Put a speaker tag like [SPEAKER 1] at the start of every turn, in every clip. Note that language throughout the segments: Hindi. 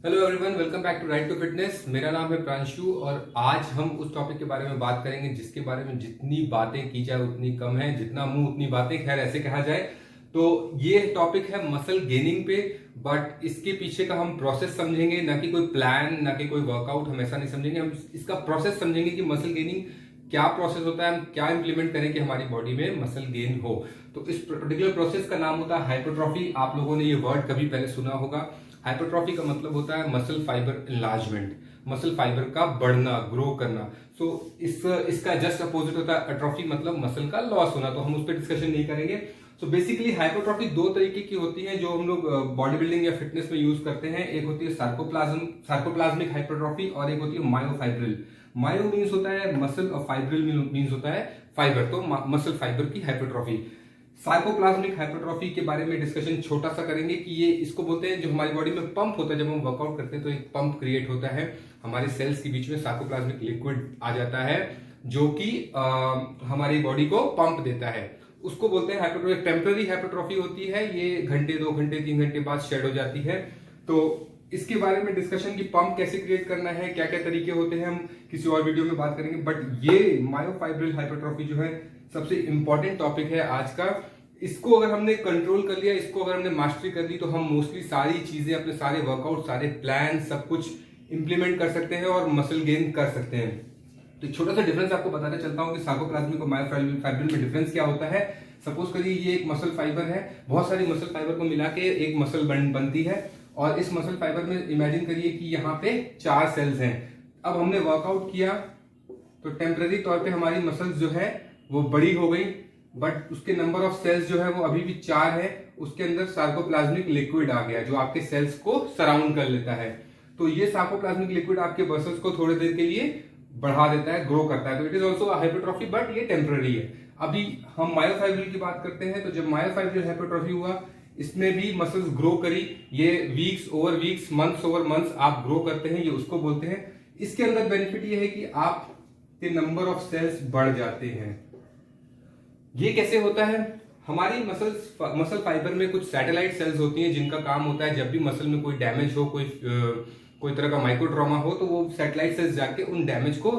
[SPEAKER 1] Hello everyone, welcome back to right to fitness. मेरा नाम है प्रांशु और आज हम उस टॉपिक के बारे में बात करेंगे जिसके बारे में जितनी बातें की जाए उतनी कम है, जितना मुंह उतनी बातें, खैर ऐसे कहा जाए तो ये टॉपिक है मसल गेनिंग पे। बट इसके पीछे का हम प्रोसेस समझेंगे, ना कि कोई प्लान, ना कि कोई वर्कआउट, हम ऐसा नहीं समझेंगे। हम इसका प्रोसेस समझेंगे कि मसल गेनिंग क्या प्रोसेस होता है, हम क्या इंप्लीमेंट करें कि हमारी बॉडी में मसल गेन हो। तो इस पर्टिकुलर प्रोसेस का नाम होता है हाइपरट्रॉफी। आप लोगों ने ये वर्ड कभी पहले सुना होगा। हाइपरट्रॉफी का मतलब होता है muscle fibre enlargement, muscle fibre का बढ़ना, ग्रो करना। सो इसका जस्ट अपोजिट होता है एट्रोफी, मतलब मसल का लॉस होना। तो हम उस पर डिस्कशन नहीं करेंगे। सो बेसिकली हाइपरट्रॉफी दो तरीके की होती है जो हम लोग बॉडी बिल्डिंग या फिटनेस में यूज करते हैं। एक होती है सार्कोप्लाज्मिक हाइपरट्रॉफी और एक होती है मायोफाइब्रिल। मायो मीन्स होता है मसल और फाइब्रिल मीन्स होता है फाइबर, तो मसल फाइबर की हाइपरट्रॉफी। सार्कोप्लाज्मिक हाइपरट्रॉफी के बारे में डिस्कशन छोटा सा करेंगे कि ये इसको बोलते हैं जो हमारी बॉडी में पंप होता है। जब हम वर्कआउट करते हैं तो एक पंप क्रिएट होता है, हमारे सेल्स के बीच में सार्कोप्लाज्मिक लिक्विड आ जाता है जो कि हमारी बॉडी को पंप देता है। उसको बोलते हैं हाइपरट्रॉफी। टेम्पररी हाइपरट्रॉफी होती है, ये घंटे, 2 घंटे, 3 घंटे बाद शेड हो जाती है। तो इसके बारे में डिस्कशन की पंप कैसे क्रिएट करना है, क्या क्या तरीके होते हैं, हम किसी और वीडियो में बात करेंगे। बट ये मायोफाइब्रिल हाइपरट्रॉफी जो है सबसे इंपॉर्टेंट टॉपिक है आज का। इसको अगर हमने कंट्रोल कर लिया, इसको अगर हमने मास्टरी कर ली, तो हम मोस्टली सारी चीजें, अपने सारे वर्कआउट, सारे प्लान, सब कुछ इंप्लीमेंट कर सकते हैं और मसल गेन कर सकते हैं। तो छोटा सा डिफरेंस आपको बताना चलता हूँ कि सार्कोप्लाज्मिक और मायोफाइब्रिल में डिफरेंस क्या होता है। सपोज करिए ये एक मसल फाइबर है, बहुत सारी मसल फाइबर को मिला के एक मसल बनती है। और इस मसल फाइबर में इमेजिन करिए कि यहाँ पे 4 सेल्स हैं। अब हमने वर्कआउट किया तो टेम्पररी तौर पे हमारी मसल्स जो है वो बड़ी हो गई, बट उसके नंबर ऑफ सेल्स जो है वो अभी भी 4 है। उसके अंदर सार्कोप्लाज्मिक लिक्विड आ गया जो आपके सेल्स को सराउंड कर लेता है। तो ये सार्कोप्लाज्मिक लिक्विड आपके मसल्स को थोड़ी देर के लिए बढ़ा देता है, ग्रो करता है। तो it is also hypertrophy, but ये टेम्पररी है। अभी हम मायोफाइब्रिल की बात करते हैं। तो जब मायोफाइब्रिल हाइपरट्रॉफी हुआ, इसमें भी मसल्स ग्रो करी। ये weeks over weeks, months over months आप ग्रो करते हैं, ये उसको बोलते हैं। इसके अंदर बेनिफिट ये है कि आपके नंबर ऑफ सेल्स बढ़ जाते हैं। ये कैसे होता है? हमारी मसल फाइबर में कुछ सैटेलाइट सेल्स होती हैं जिनका काम होता है जब भी मसल में कोई डैमेज हो, कोई तरह का माइक्रो ट्रॉमा हो, तो वो सैटेलाइट सेल्स जाके उन डैमेज को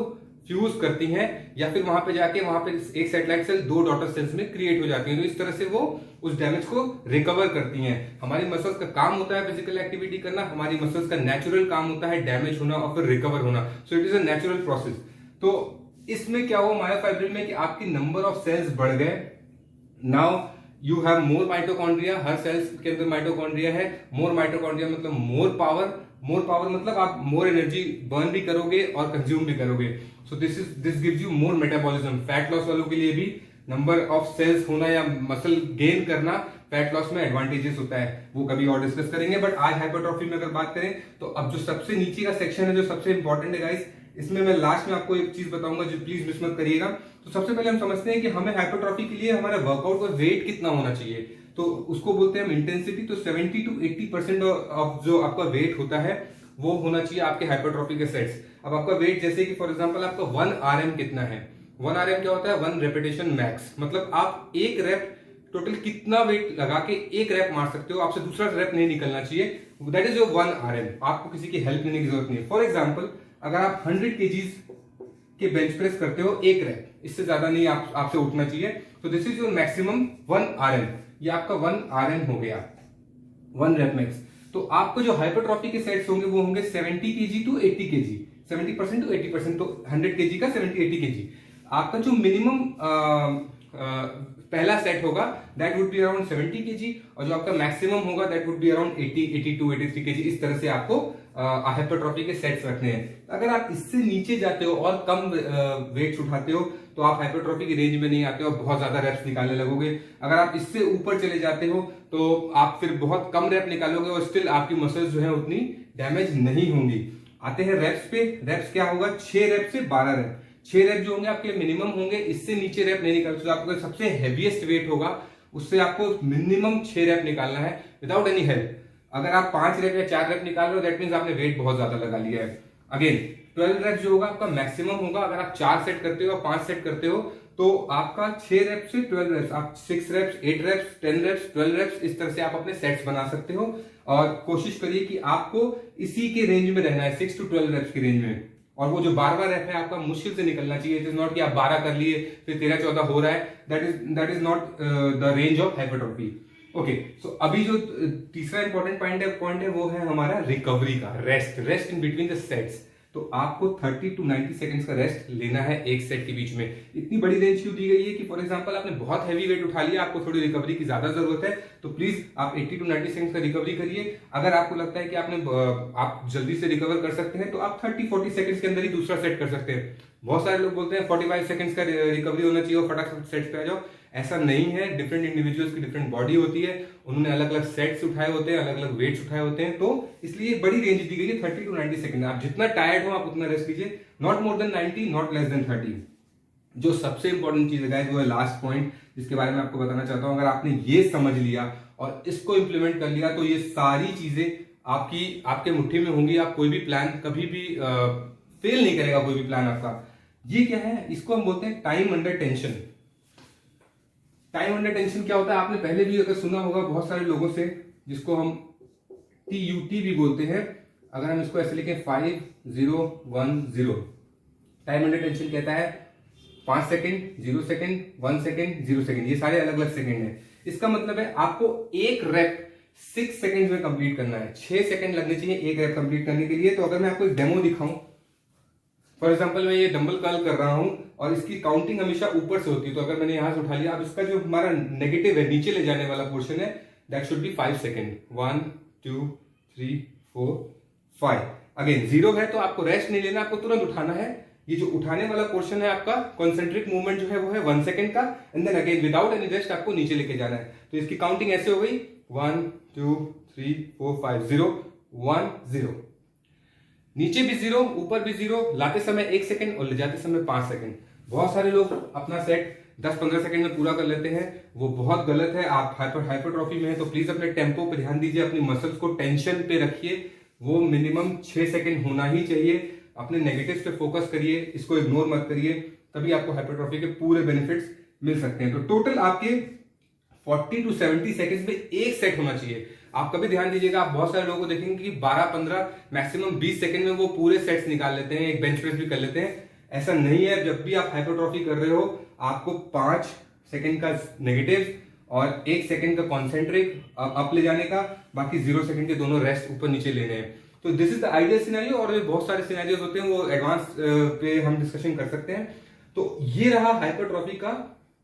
[SPEAKER 1] फ्यूज करती हैं, या फिर वहां पे जाके वहां पे एक सैटेलाइट सेल 2 डॉटर सेल्स में क्रिएट हो जाती हैं। तो इस तरह से वो उस डैमेज को रिकवर करती हैं। हमारी मसल्स का काम होता है फिजिकल एक्टिविटी करना, हमारी मसल्स का नेचुरल काम होता है डैमेज होना और फिर रिकवर होना। So it is a natural process. तो इसमें क्या हुआ मायोफाइब्रिल में कि आपकी नंबर ऑफ सेल्स बढ़ गए। Now you have more mitochondria, हर सेल्स के अंदर माइटोकॉन्ड्रिया है। मोर माइटोकॉन्ड्रिया मतलब मोर पावर, मोर पावर मतलब आप मोर एनर्जी बर्न भी करोगे और कंज्यूम भी करोगे। So this gives you more metabolism. Fat loss वालों के लिए भी नंबर ऑफ सेल्स होना या मसल गेन करना फैट लॉस में एडवांटेजेस होता है, वो कभी और डिस्कस करेंगे। बट आज हाइपरट्रॉफी में अगर बात करें तो अब जो सबसे नीचे का सेक्शन है जो सबसे इंपॉर्टेंट है गाइस, इसमें मैं लास्ट में आपको एक चीज बताऊंगा जो प्लीज मिस मत करिएगा। तो सबसे पहले हम समझते हैं कि हमें हाइपरट्रॉफी के लिए हमारा वर्कआउट का वेट कितना होना चाहिए। तो उसको बोलते हैं हम इंटेंसिटी। तो 70 to 80% ऑफ जो आपका वेट होता है वो होना चाहिए आपके हाइपरट्रॉफी के सेट्स। अब आपका वेट, जैसे कि फॉर एग्जांपल आपका 1 RM कितना है? 1 RM क्या होता है? 1 रेपिटेशन मैक्स। मतलब आप एक रैप टोटल कितना वेट लगा के एक रैप मार सकते हो, आपसे दूसरा रैप नहीं निकलना चाहिए। That is your 1 RM। आपको किसी की हेल्प लेने की जरूरत नहीं है। फॉर एग्जाम्पल अगर आप 100 kgs के बेंच प्रेस करते हो एक रैप, इससे ज्यादा नहीं आपसे उठना चाहिए। तो this is your maximum 1 RM। ये आपका 1 RM हो गया, 1 रैप मैक्स। तो आपको जो हाइपरट्रॉफी के सेट्स होंगे वो होंगे 70 kg to 80 kg, 70% to 80%। तो 100 kg का 70-80 kg। आपका जो मिनिमम पहला सेट होगा that would be around 70 kg, और जो आपका मैक्सिमम होगा that would be around 82 83 kg। इस तरह से आपको हाइपरट्रॉफी के सेट्स रखने हैं। अगर आप इससे नीचे जाते हो और कम वेट्स उठाते हो तो आप हाइपरट्रॉफी की रेंज में नहीं आते हो, बहुत ज्यादा रेप्स निकालने लगोगे। अगर आप इससे ऊपर चले जाते हो तो आप फिर बहुत कम रेप निकालोगे और स्टिल आपकी मसल्स जो है उतनी डैमेज नहीं होंगी। आते हैं रेप्स पे। रेप्स क्या होगा? 6 रेप से 12 रेप। 6 रेप जो होंगे आपके मिनिमम होंगे, इससे नीचे रेप नहीं निकाल। तो आपका सबसे हैवीएस्ट वेट होगा उससे आपको मिनिमम 6 रेप निकालना है विदाउट एनी हेल्प। अगर आप 5 रेप या 4 रेप निकाल रहे हो दैट मींस आपने वेट बहुत ज्यादा लगा लिया है। अगेन 12 रेप जो होगा आपका मैक्सिमम होगा। अगर आप 4 सेट करते हो, 5 सेट करते हो, तो आपका 6 रेप्स से 12 रेप्स, आप 6 रेप्स, 8 रेप्स, 10 रेप्स, 12 रेप्स, इस तरह से आप अपने सेट्स बना सकते हो। और कोशिश करिए कि आपको इसी के रेंज में रहना है, 6 to 12 रेप्स की रेंज में। और वो जो 12वां रेप है आपका मुश्किल से निकलना चाहिए। इट इज नॉट कि आप 12 कर लिए फिर 13-14 हो रहा है, that is not the range of hypertrophy. Okay, so अभी जो तीसरा इंपॉर्टेंट पॉइंट है वो है हमारा रिकवरी का, rest in between the sets. तो आपको 30 to 90 सेकंड्स का रेस्ट लेना है एक सेट के बीच में। इतनी बड़ी रेंज क्यों दी गई है कि फॉर एग्जांपल आपने बहुत हैवी वेट उठा लिया, आपको थोड़ी रिकवरी की ज्यादा जरूरत है, तो प्लीज आप 80 to 90 सेकंड्स का रिकवरी करिए। अगर आपको लगता है कि आप जल्दी से रिकवर कर सकते हैं तो आप 30-40 सेकंड्स के अंदर ही दूसरा सेट कर सकते हैं। बहुत सारे लोग बोलते हैं 45 सेकंड्स का रिकवरी होना चाहिए और फटाफट सेट्स पे आ जाओ। ऐसा नहीं है, डिफरेंट इंडिविजुअल्स की डिफरेंट बॉडी होती है, उन्होंने अलग अलग सेट्स उठाए होते हैं, अलग अलग वेट्स उठाए होते हैं, तो इसलिए बड़ी रेंज दी गई है 30 to 90 सेकंड। आप जितना टायर्ड हो आप उतना रेस्ट कीजिए, not more than 90, not less than 30। जो सबसे इंपॉर्टेंट चीज है वो है लास्ट पॉइंट, जिसके बारे में आपको बताना चाहता हूं। अगर आपने ये समझ लिया और इसको इंप्लीमेंट कर लिया तो ये सारी चीजें आपके मुट्ठी में होंगी। आप कोई भी प्लान कभी भी फेल नहीं करेगा, कोई भी प्लान आपका। ये क्या है, इसको हम बोलते हैं time under tension. Time under tension क्या होता है, आपने पहले भी अगर सुना होगा बहुत सारे लोगों से, जिसको हम TUT भी बोलते हैं। अगर हम इसको ऐसे लिखें 5010, टाइम अंडर टेंशन कहता है 5 सेकंड, 0 सेकंड, 1 सेकंड, 0 सेकंड, ये सारे अलग अलग सेकंड है। इसका मतलब है आपको एक रेप 6 सेकंड में कंप्लीट करना है। 6 सेकंड लगने चाहिए एक रेप कंप्लीट करने के लिए। तो अगर मैं आपको एक डेमो दिखाऊं, फॉर एग्जाम्पल मैं ये डंबल कर्ल कर रहा हूं और इसकी काउंटिंग हमेशा ऊपर से होती है, तो अगर मैंने यहां से उठा लिया, अब इसका जो हमारा नेगेटिव है, नीचे ले जाने वाला पोर्शन है, that should be 5 second. 1 2 3 4 5। Again 0 है तो आपको रेस्ट नहीं लेना, आपको तुरंत उठाना है। ये जो उठाने वाला पोर्शन है आपका कॉन्सेंट्रिक मूवमेंट जो है वो है 1 सेकंड का, and then again without any rest आपको नीचे लेके जाना है। तो इसकी काउंटिंग ऐसे हो गई 1 2 3 4 5 0 1 0। नीचे भी 0, ऊपर भी 0, लाते समय 1 सेकंड और ले जाते समय 5 सेकंड। बहुत सारे लोग अपना सेट 10-15 सेकंड में पूरा कर लेते हैं, वो बहुत गलत है। आप हाइपरट्रॉफी में है तो प्लीज अपने टेम्पो पे ध्यान दीजिए, अपनी मसल्स को टेंशन पे रखिए। वो मिनिमम 6 सेकंड होना ही चाहिए। अपने नेगेटिव्स पे फोकस करिए, इसको इग्नोर मत करिए, तभी आपको हाइपरट्रॉफी के पूरे बेनिफिट्स मिल सकते हैं। तो टोटल आपके 40 to 70 सेकंड्स में एक सेट होना चाहिए। आप कभी ध्यान दीजिएगा, आप बहुत सारे लोगों को देखेंगे कि 12-15 मैक्सिमम 20 सेकंड में वो पूरे सेट्स निकाल लेते हैं, एक बेंच प्रेस भी कर लेते हैं। ऐसा नहीं है। जब भी आप हाइपरट्रॉफी कर रहे हो आपको 5 सेकंड का नेगेटिव और 1 सेकंड का कॉन्सेंट्रिक अप ले जाने का, बाकी 0 सेकंड के दोनों रेस्ट ऊपर नीचे लेने हैं। तो this is the ideal scenario. और बहुत सारे सिनेरियोज होते हैं, वो एडवांस पे हम डिस्कशन कर सकते हैं। तो ये रहा हाइपरट्रॉफी का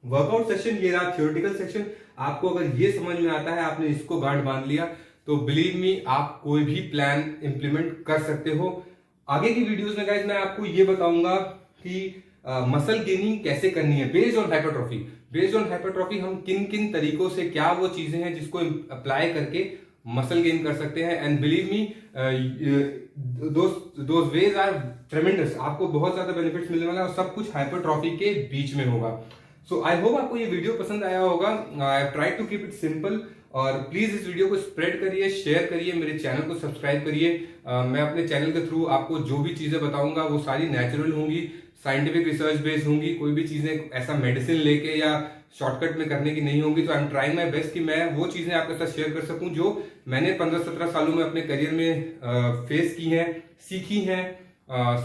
[SPEAKER 1] वर्कआउट सेशन, ये रहा थियोरेटिकल सेक्शन। आपको अगर ये समझ में आता है, आपने इसको गांठ बांध लिया, तो बिलीव मी आप कोई भी प्लान इंप्लीमेंट कर सकते हो। आगे की वीडियोस में गाइस मैं आपको ये बताऊंगा कि मसल गेनिंग कैसे करनी है based on hypertrophy. Based on hypertrophy हम किन किन तरीकों से, क्या वो चीजें हैं जिसको अप्लाई करके मसल गेन कर सकते हैं। And believe me those ways are tremendous. आपको बहुत ज्यादा बेनिफिट्स मिलने वाला है और सब कुछ हाइपरट्रॉफी के बीच में होगा। सो आई होप आपको ये वीडियो पसंद आया होगा। I try to keep it simple. और प्लीज इस वीडियो को स्प्रेड करिए, शेयर करिए, मेरे चैनल को सब्सक्राइब करिए। मैं अपने चैनल के थ्रू आपको जो भी चीजें बताऊंगा वो सारी नेचुरल होंगी, साइंटिफिक रिसर्च बेस्ड होंगी। कोई भी चीजें ऐसा मेडिसिन लेके या शॉर्टकट में करने की नहीं होंगी। तो I am trying my best कि मैं वो चीजें आपके साथ शेयर कर सकूं जो मैंने 15-17 सालों में अपने करियर में फेस की हैं, सीखी हैं,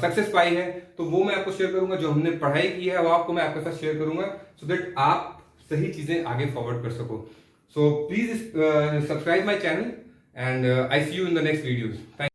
[SPEAKER 1] सक्सेस पाई है। तो वो मैं आपको शेयर करूंगा, जो हमने पढ़ाई की है वो आपको मैं आपके साथ शेयर करूंगा, सो दैट आप सही चीजें आगे फॉरवर्ड कर सको। So please subscribe my channel and I see you in the next videos.